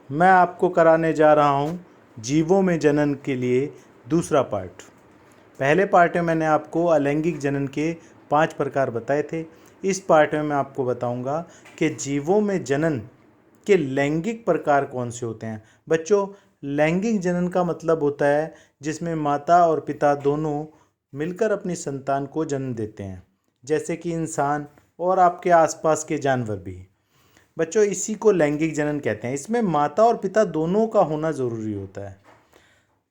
मैं आपको कराने जा रहा हूँ जीवों में जनन के लिए दूसरा पार्ट। पहले पार्ट में मैंने आपको अलैंगिक जनन के 5 प्रकार बताए थे। इस पार्ट में मैं आपको बताऊंगा कि जीवों में जनन के लैंगिक प्रकार कौन से होते हैं। बच्चों, लैंगिक जनन का मतलब होता है जिसमें माता और पिता दोनों मिलकर अपनी संतान को जन्म देते हैं, जैसे कि इंसान और आपके आसपास के जानवर भी। बच्चों, इसी को लैंगिक जनन कहते हैं। इसमें माता और पिता दोनों का होना ज़रूरी होता है।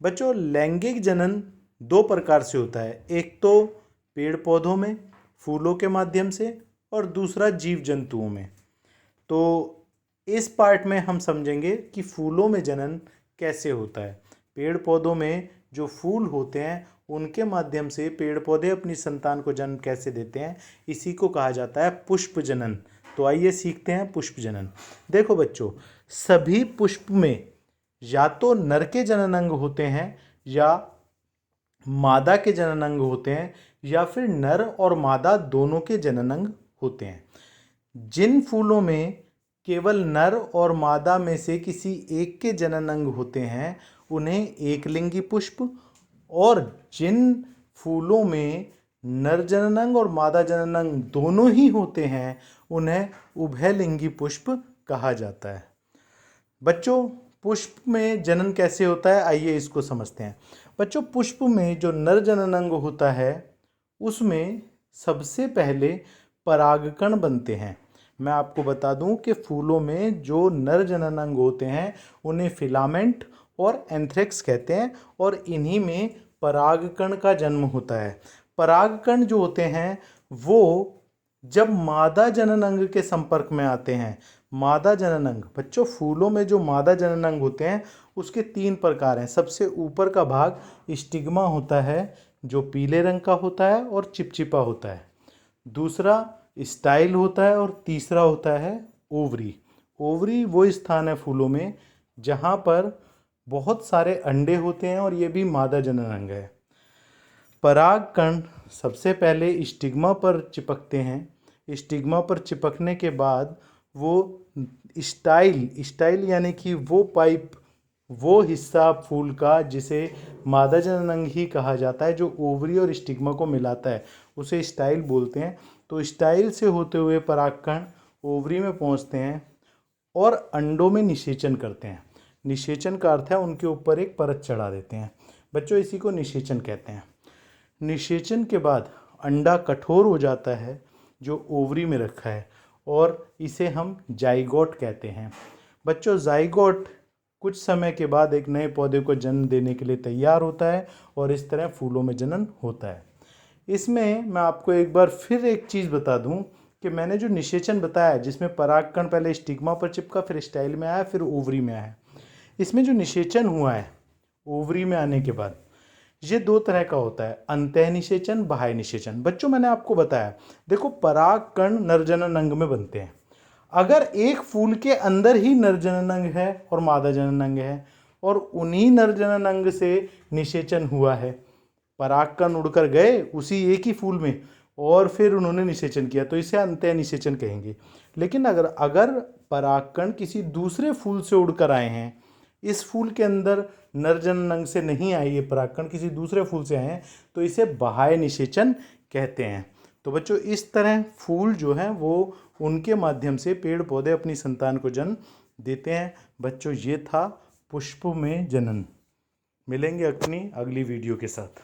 बच्चों, लैंगिक जनन 2 प्रकार से होता है। एक तो पेड़ पौधों में फूलों के माध्यम से, और दूसरा जीव जंतुओं में। तो इस पार्ट में हम समझेंगे कि फूलों में जनन कैसे होता है। पेड़ पौधों में जो फूल होते हैं उनके माध्यम से पेड़ पौधे अपनी संतान को जन्म कैसे देते हैं, इसी को कहा जाता है पुष्प जनन। तो आइए सीखते हैं पुष्प जनन। देखो बच्चों, सभी पुष्प में या तो नर के जनन अंग होते हैं या मादा के जनन अंग होते हैं, या फिर नर और मादा दोनों के जनन अंग होते हैं। जिन फूलों में केवल नर और मादा में से किसी एक के जनन अंग होते हैं उन्हें एकलिंगी पुष्प, और जिन फूलों में नर जनन अंग और मादा जनन अंग दोनों ही होते हैं उन्हें उभयलिंगी पुष्प कहा जाता है। बच्चों, पुष्प में जनन कैसे होता है, आइए इसको समझते हैं। बच्चों, पुष्प में जो नर जनन अंग होता है उसमें सबसे पहले परागकण बनते हैं। मैं आपको बता दूं कि फूलों में जो नर जनन अंग होते हैं उन्हें फिलामेंट और एंथ्रेक्स कहते हैं, और इन्हीं में परागकण का जन्म होता है। परागकण जो होते हैं वो जब मादा जनन अंग के संपर्क में आते हैं, मादा जनन अंग, बच्चों फूलों में जो मादा जनन अंग होते हैं उसके 3 प्रकार हैं। सबसे ऊपर का भाग स्टिग्मा होता है जो पीले रंग का होता है और चिपचिपा होता है। दूसरा स्टाइल होता है, और तीसरा होता है ओवरी। ओवरी वो स्थान है फूलों में जहाँ पर बहुत सारे अंडे होते हैं, और ये भी मादा जनन अंग है। परागकण सबसे पहले स्टिग्मा पर चिपकते हैं। स्टिग्मा पर चिपकने के बाद वो स्टाइल यानी कि वो पाइप, वो हिस्सा फूल का जिसे मादा जनन अंग ही कहा जाता है, जो ओवरी और स्टिग्मा को मिलाता है, उसे स्टाइल बोलते हैं। तो स्टाइल से होते हुए परागकण ओवरी में पहुंचते हैं और अंडों में निषेचन करते हैं। निषेचन का अर्थ है उनके ऊपर एक परत चढ़ा देते हैं। बच्चों, इसी को निषेचन कहते हैं। निषेचन के बाद अंडा कठोर हो जाता है जो ओवरी में रखा है, और इसे हम जाइगोट कहते हैं। बच्चों, जाइगोट कुछ समय के बाद एक नए पौधे को जन्म देने के लिए तैयार होता है, और इस तरह फूलों में जनन होता है। इसमें मैं आपको एक बार फिर एक चीज़ बता दूं कि मैंने जो निषेचन बताया जिसमें परागकण पहले स्टिग्मा पर चिपका, फिर स्टाइल में आया, फिर ओवरी में आया, इसमें जो निषेचन हुआ है ओवरी में आने के बाद, ये 2 तरह का होता है, अंतः निषेचन, बाह्य निषेचन। बच्चों, मैंने आपको बताया, देखो परागकण नर जनन अंग में बनते हैं। अगर एक फूल के अंदर ही नर जनन अंग है और मादा जनन अंग है, और उन्हीं नर जनन अंग से निषेचन हुआ है, परागकण उड़कर गए उसी एक ही फूल में और फिर उन्होंने निषेचन किया, तो इसे अंतः निषेचन कहेंगे। लेकिन अगर परागकण किसी दूसरे फूल से उड़कर आए हैं, इस फूल के अंदर नर जनन अंग से नहीं आए, ये परागकण किसी दूसरे फूल से आए हैं, तो इसे बाह्य निषेचन कहते हैं। तो बच्चों, इस तरह फूल जो हैं वो उनके माध्यम से पेड़ पौधे अपनी संतान को जन्म देते हैं। बच्चों, ये था पुष्प में जनन। मिलेंगे अपनी अगली वीडियो के साथ।